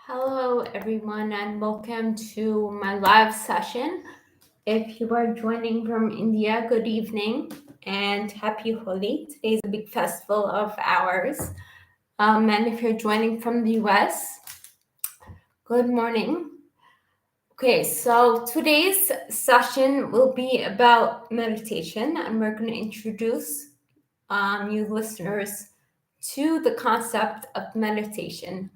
Hello, everyone, and welcome to my live session. If you are joining from India, good evening and happy Holi. Today's a big festival of ours. And if you're joining from the US, good morning. Okay, so today's session will be about meditation, and we're going to introduce you listeners to the concept of meditation.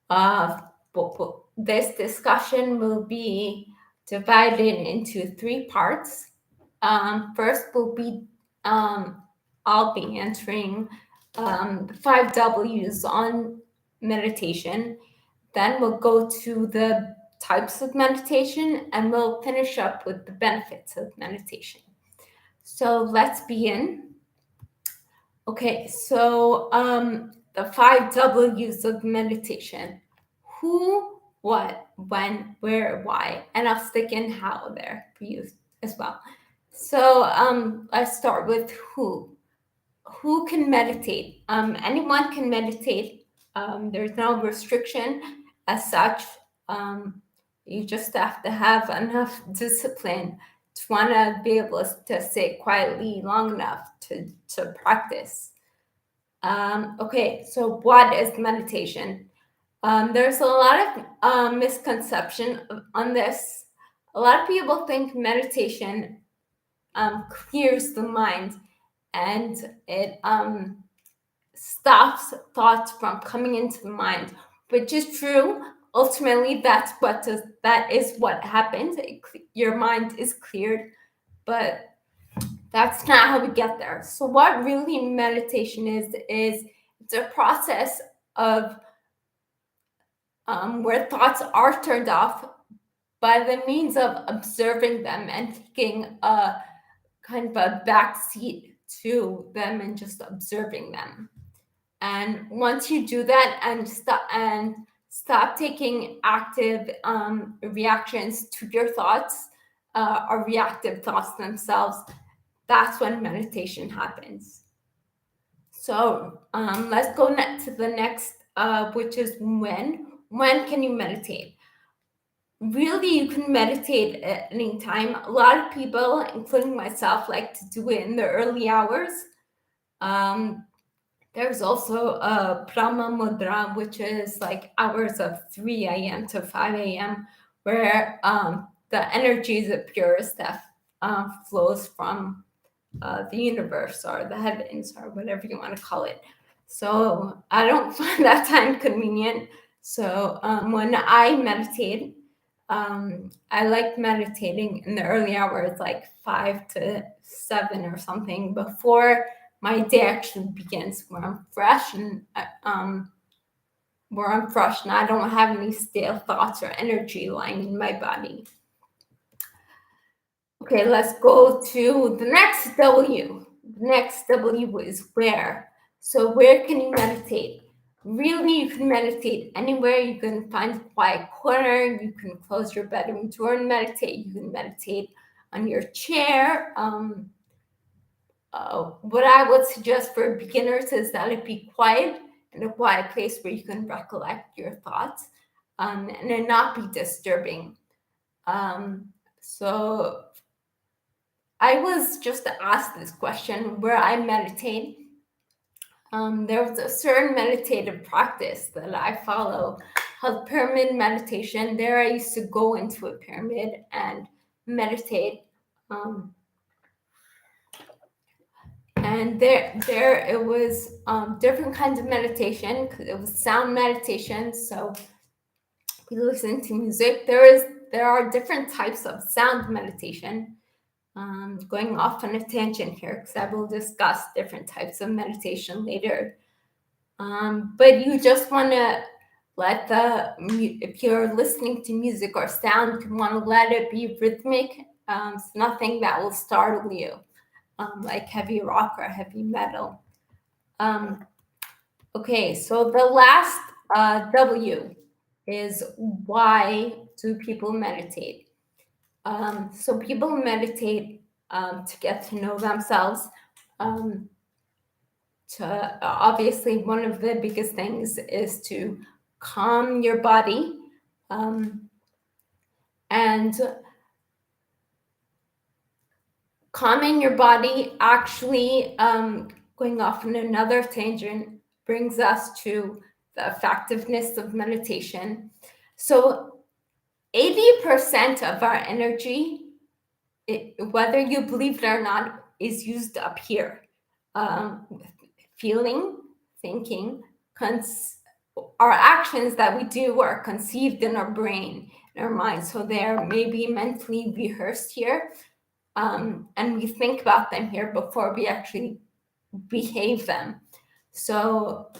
Uh, this discussion will be divided into three parts. First will be I'll be answering the five W's on meditation. Then we'll go to the types of meditation and we'll finish up with the benefits of meditation. So let's begin. Okay, so the five W's of meditation: who, what, when, where, why, and I'll stick in how there for you as well. So let's start with who. Who can meditate? Anyone can meditate. There's no restriction as such. You just have to have enough discipline to want to be able to sit quietly long enough to practice. Okay, so what is meditation? There's a lot of misconception on this. A lot of people think meditation clears the mind and it stops thoughts from coming into the mind, which is true. Ultimately, that is what happens. Your mind is cleared, but that's not how we get there. So what really meditation is it's a process of where thoughts are turned off by the means of observing them and taking a kind of a back seat to them and just observing them. And once you do that and stop taking active reactions to your thoughts or reactive thoughts themselves, that's when meditation happens. So let's go to the next, which is when. When can you meditate? Really, you can meditate at any time. A lot of people, including myself, like to do it in the early hours. There's also a Brahma Mudra, which is like hours of 3 a.m. to 5 a.m., where the energy is the purest that flows from the universe or the heavens or whatever you want to call it. So I don't find that time convenient. So when I meditate, I like meditating in the early hours, like 5 to 7 or something, before my day actually begins, where I'm fresh and I don't have any stale thoughts or energy lying in my body. Okay, let's go to the next W. The next W is where. So where can you meditate? Really, you can meditate anywhere. You can find a quiet corner. You can close your bedroom door and meditate. You can meditate on your chair. What I would suggest for beginners is that it be quiet, in a quiet place where you can recollect your thoughts and it not be disturbing. So I was just asked this question where I meditate. There was a certain meditative practice that I follow called pyramid meditation. There I used to go into a pyramid and meditate. And there it was different kinds of meditation. It was sound meditation, so we listen to music. There are different types of sound meditation. Going off on a tangent here because I will discuss different types of meditation later. But you just want to let if you're listening to music or sound, you want to let it be rhythmic. It's nothing that will startle you, like heavy rock or heavy metal. Okay, so the last W is why do people meditate? So people meditate to get to know themselves. To obviously, one of the biggest things is to calm your body, and calming your body actually, going off on another tangent, brings us to the effectiveness of meditation. So 80% of our energy, whether you believe it or not, is used up here. Feeling, thinking, our actions that we do are conceived in our brain, in our mind. So they're maybe mentally rehearsed here. And we think about them here before we actually behave them. So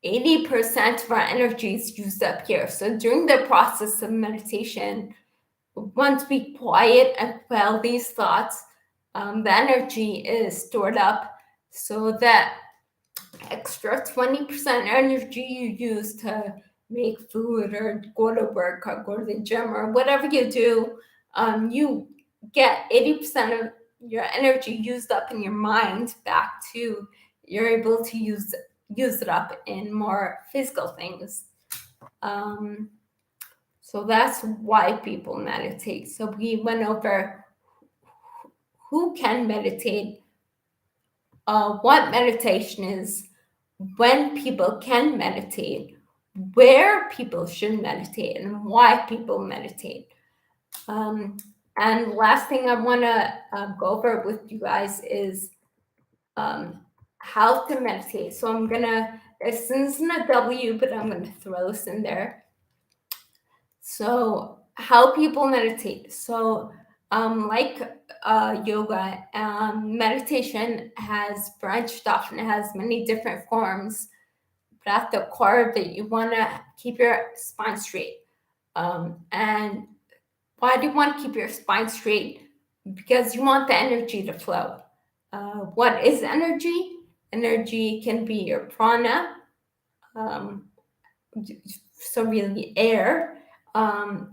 80% of our energy is used up here. So during the process of meditation, once we quiet and quell these thoughts, the energy is stored up, so that extra 20% energy you use to make food or go to work or go to the gym or whatever you do, you get 80% of your energy used up in your mind back to, you're able to use it up in more physical things. So that's why people meditate. So we went over who can meditate, what meditation is, when people can meditate, where people should meditate, and why people meditate. And last thing I want to go over with you guys is how to meditate. So I'm gonna, this isn't a W, but I'm gonna throw this in there. So how people meditate. So like yoga, meditation has branched off and it has many different forms. But at the core of it, you want to keep your spine straight. And why do you want to keep your spine straight? Because you want the energy to flow. What is energy? Energy can be your prana, so really air,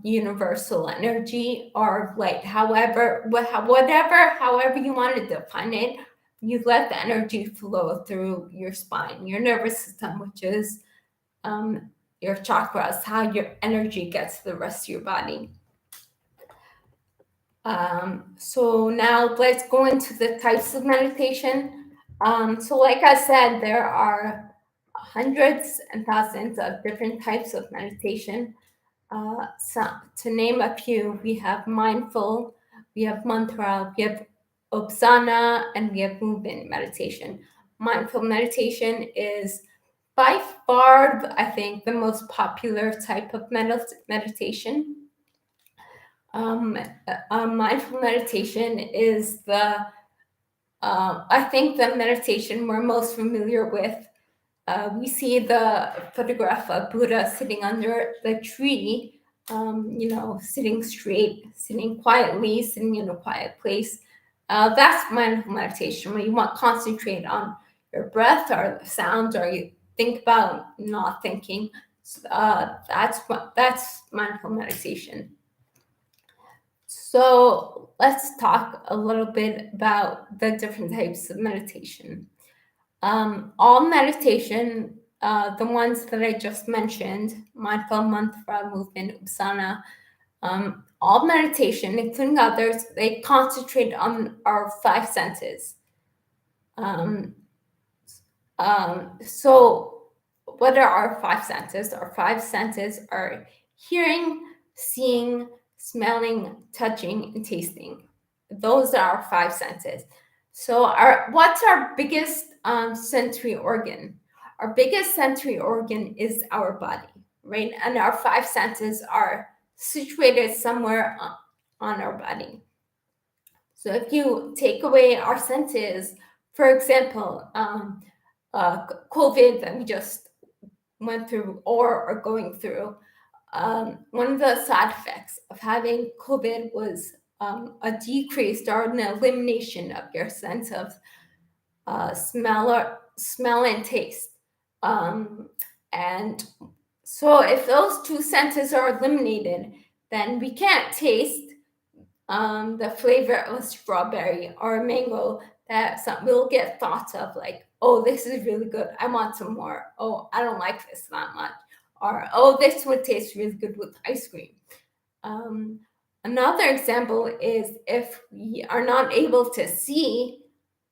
universal energy, or light. However you want to define it, you let the energy flow through your spine, your nervous system, which is your chakras, how your energy gets to the rest of your body. So now let's go into the types of meditation. So like I said, there are hundreds and thousands of different types of meditation. So to name a few, we have mindful, we have mantra, we have upasana, and we have movement meditation. Mindful meditation is by far, I think, the most popular type of meditation. Mindful meditation is I think the meditation we're most familiar with. We see the photograph of Buddha sitting under the tree, sitting straight, sitting quietly, sitting in a quiet place. That's mindful meditation, where you want to concentrate on your breath or the sounds, or you think about not thinking. That's mindful meditation. So let's talk a little bit about the different types of meditation. All meditation, the ones that I just mentioned, mindful, mantra, movement, upasana, all meditation, including others, they concentrate on our five senses. So what are our five senses? Our five senses are hearing, seeing, smelling, touching, and tasting. Those are our five senses. So what's our biggest sensory organ? Our biggest sensory organ is our body, right? And our five senses are situated somewhere on our body. So if you take away our senses, for example, COVID that we just went through or are going through, one of the side effects of having COVID was a decreased or an elimination of your sense of smell and taste. And so if those two senses are eliminated, then we can't taste the flavor of a strawberry or a mango that we'll get thoughts of, like, oh, this is really good, I want some more. Oh, I don't like this that much. or, oh, this would taste really good with ice cream. Another example is if we are not able to see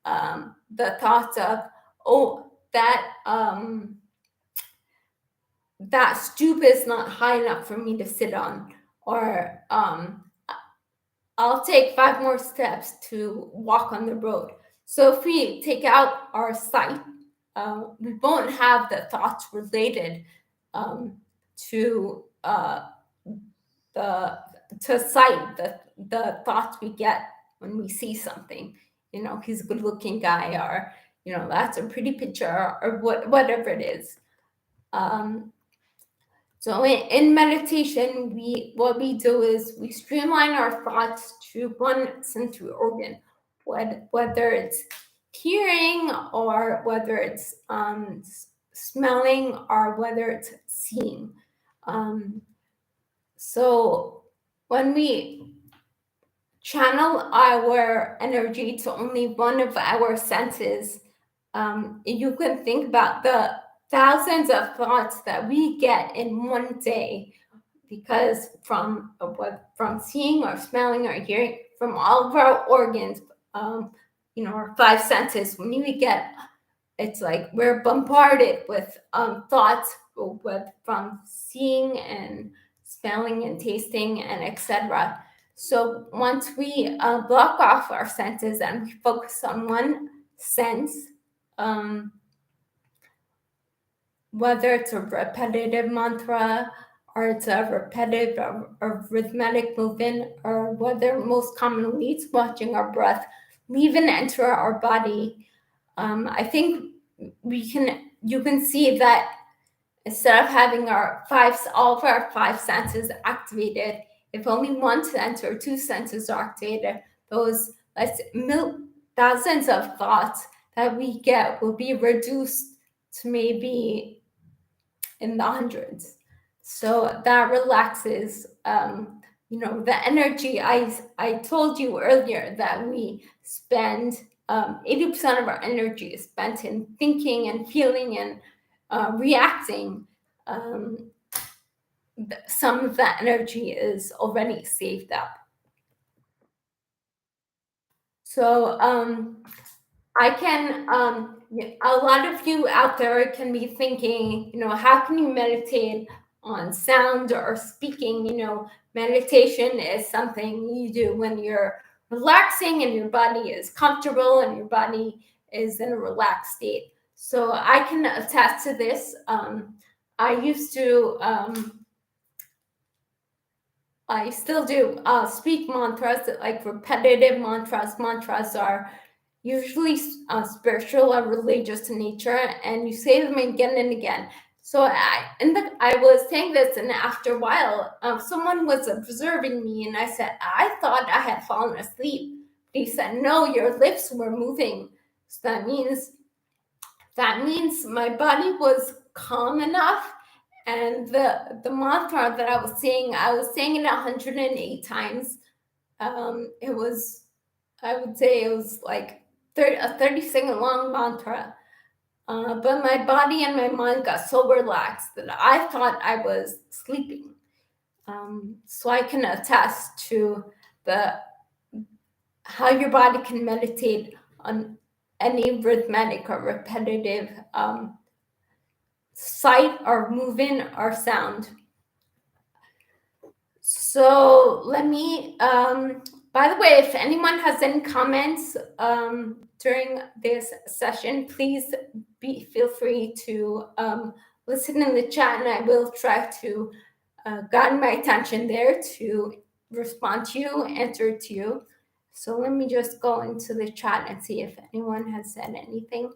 the thoughts of, oh, that stoop is not high enough for me to sit on, or I'll take 5 more steps to walk on the road. So if we take out our sight, we won't have the thoughts related to sight, the thoughts we get when we see something. He's a good-looking guy, or that's a pretty picture, or whatever it is. So in meditation, what we do is we streamline our thoughts to one sensory organ, whether it's hearing, or whether it's smelling, or whether it's seeing. So when we channel our energy to only one of our senses, you can think about the thousands of thoughts that we get in one day, because from seeing or smelling or hearing, from all of our organs, our 5 senses, when we get, it's like we're bombarded with thoughts from seeing and smelling and tasting and etc. So once we block off our senses and we focus on one sense, whether it's a repetitive mantra, or it's a repetitive or rhythmic movement, or whether most commonly it's watching our breath leave and enter our body, I think you can see that instead of having all of our 5 senses activated, if only one sense or 2 senses are activated, those thousands of thoughts that we get will be reduced to maybe in the hundreds. So that relaxes the energy. I told you earlier that we spend 80% of our energy is spent in thinking and feeling and reacting. Some of that energy is already saved up. So I can, a lot of you out there can be thinking, how can you meditate on sound or speaking? Meditation is something you do when you're relaxing and your body is comfortable and your body is in a relaxed state. So I can attest to this. I used to, I still do speak mantras, like repetitive mantras. Mantras are usually spiritual or religious in nature, and you say them again and again. So I was saying this, and after a while, someone was observing me, and I said, I thought I had fallen asleep. He said, no, your lips were moving. So that means my body was calm enough, and the mantra that I was saying it 108 times. It was, I would say it was like a 30-second long mantra. But my body and my mind got so relaxed that I thought I was sleeping. So I can attest to how your body can meditate on any rhythmic or repetitive sight or movement or sound. So let me, by the way, if anyone has any comments during this session, please feel free to listen in the chat, and I will try to guide my attention there to respond to you, answer to you. So let me just go into the chat and see if anyone has said anything.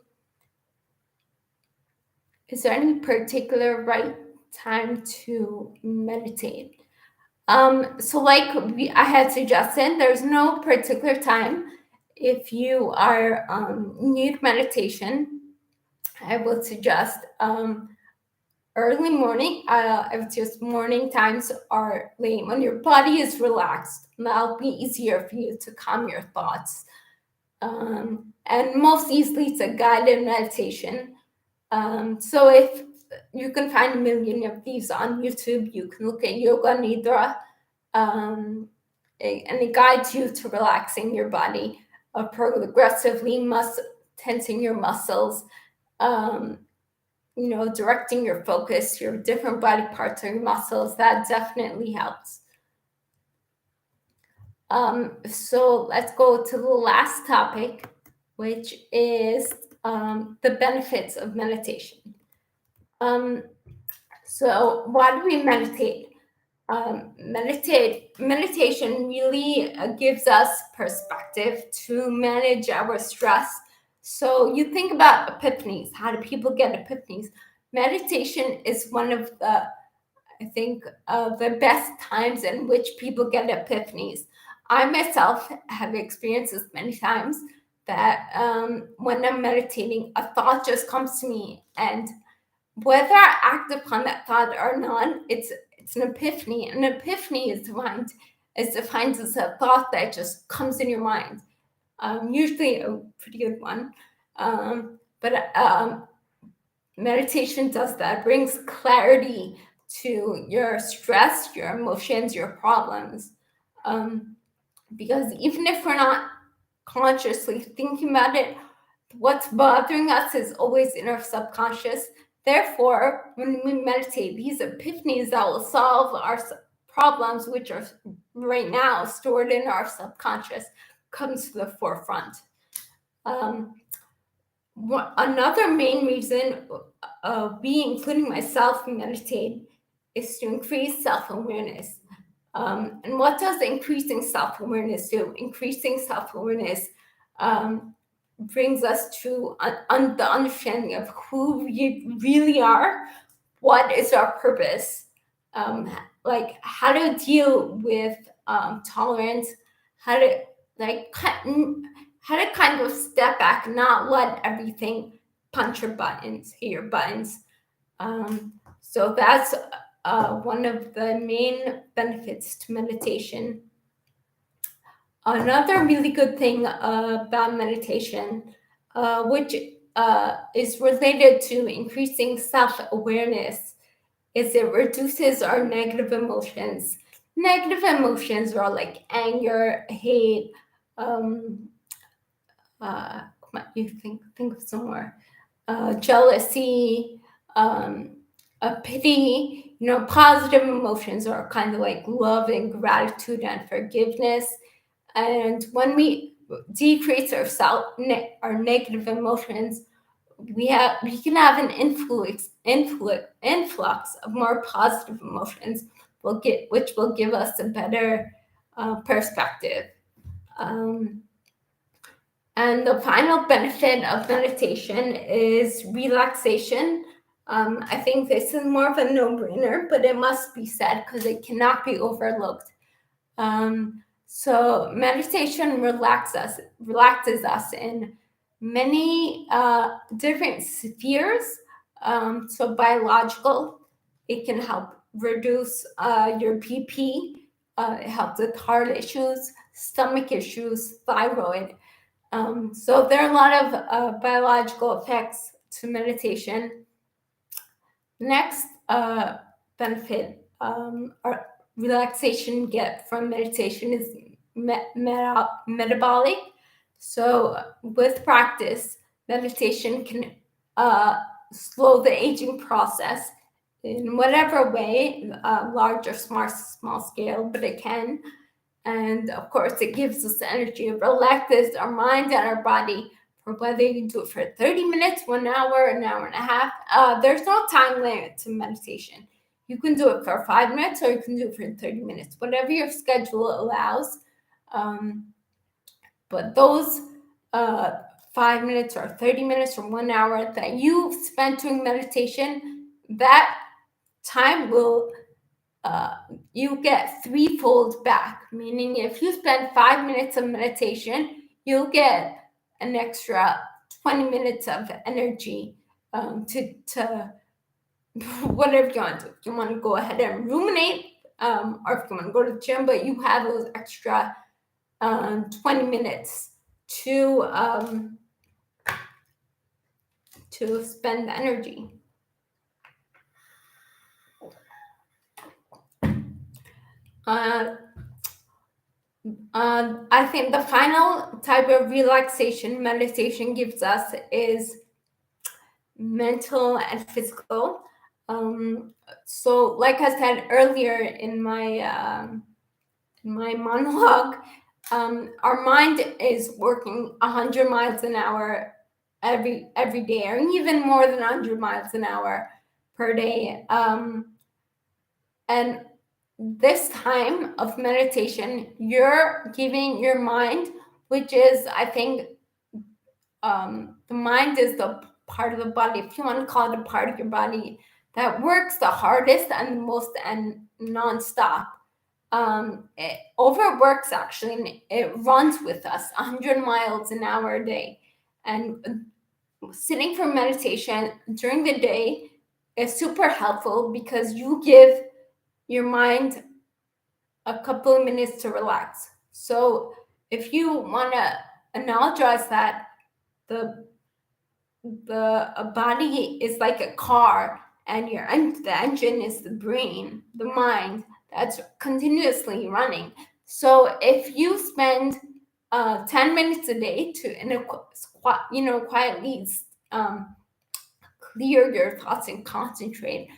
Is there any particular right time to meditate? So like I had suggested, there's no particular time. If you are new to meditation, I would suggest early morning. I would suggest morning times are late when your body is relaxed. That'll be easier for you to calm your thoughts. And most easily, it's a guided meditation. So if you can find a million of these on YouTube. You can look at Yoga Nidra, and it guides you to relaxing your body, progressively tensing your muscles, directing your focus, your different body parts or your muscles. That definitely helps. So let's go to the last topic, which is the benefits of meditation. So why do we meditate? Meditation really gives us perspective to manage our stress. So you think about epiphanies. How do people get epiphanies? Meditation is one of the, I think, the best times in which people get epiphanies. I myself have experienced this many times that when I'm meditating, a thought just comes to me, and whether I act upon that thought or not, it's an epiphany. An epiphany is defined as a thought that just comes in your mind, usually a pretty good one. But meditation does that, brings clarity to your stress, your emotions, your problems. Because even if we're not consciously thinking about it, what's bothering us is always in our subconscious. Therefore, when we meditate, these epiphanies that will solve our problems, which are right now stored in our subconscious, comes to the forefront. Another main reason we, including myself, meditate is to increase self-awareness. And what does increasing self-awareness do? Increasing self-awareness brings us to the understanding of who we really are, what is our purpose, like how to deal with tolerance, how to kind of step back, not let everything punch your buttons, hit your buttons. So that's one of the main benefits to meditation. Another really good thing about meditation, which is related to increasing self-awareness, is it reduces our negative emotions. Negative emotions are like anger, hate, come on, you think of some more, jealousy, pity. Positive emotions are kind of like love and gratitude and forgiveness. And when we decrease our negative emotions, we can have an influx of more positive emotions, which will give us a better perspective. And the final benefit of meditation is relaxation. I think this is more of a no-brainer, but it must be said because it cannot be overlooked. So meditation relaxes us in many different spheres. So biological, it can help reduce your BP. It helps with heart issues, stomach issues, thyroid. So there are a lot of biological effects to meditation. Next benefit or relaxation get from meditation is metabolic. So with practice, meditation can slow the aging process in whatever way, large or small scale, but it can. And of course, it gives us energy. It relaxes our mind and our body, for whether you do it for 30 minutes, 1 hour, an hour and a half. There's no time limit to meditation. You can do it for 5 minutes or you can do it for 30 minutes, whatever your schedule allows. But those 5 minutes or 30 minutes or 1 hour that you spent doing meditation, that time will you get threefold back. Meaning, if you spend 5 minutes of meditation, you'll get an extra 20 minutes of energy to whatever you want to do. If you want to go ahead and ruminate, or if you want to go to the gym, but you have those extra 20 minutes to spend energy. I think the final type of relaxation meditation gives us is mental and physical. So, like I said earlier in my monologue, our mind is working 100 miles an hour every day, or even more than 100 miles an hour per day. And this time of meditation, you're giving your mind, which is, I think, the mind is the part of the body, if you want to call it a part of your body, that works the hardest and the most and nonstop. It overworks actually, and it runs with us 100 miles an hour a day. And sitting for meditation during the day is super helpful because you give your mind a couple of minutes to relax. So if you want to analogize that, the body is like a car, and the engine is the brain, the mind that's continuously running. So if you spend 10 minutes a day to quietly clear your thoughts and concentrate,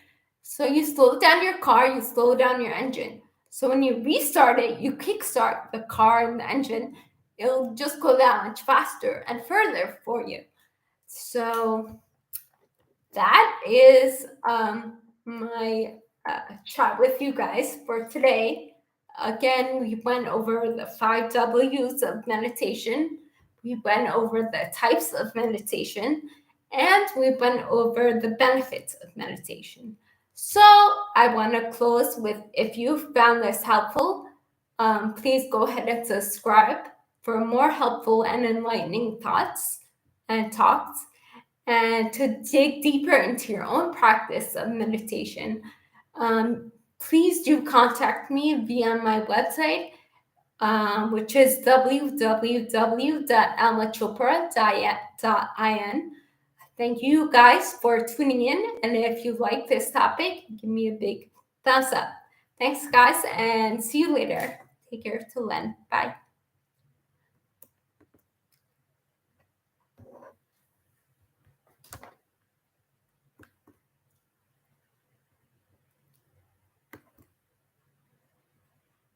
so you slow down your car, you slow down your engine. So when you restart it, you kickstart the car and the engine, it'll just go that much faster and further for you. So that is my chat with you guys for today. Again, we went over the 5 W's of meditation. We went over the types of meditation, and we went over the benefits of meditation. So I want to close with, if you found this helpful, please go ahead and subscribe for more helpful and enlightening thoughts and talks. And to dig deeper into your own practice of meditation, please do contact me via my website, which is www.almachopra.in. Thank you guys for tuning in. And if you like this topic, give me a big thumbs up. Thanks, guys, and see you later. Take care till then. Bye.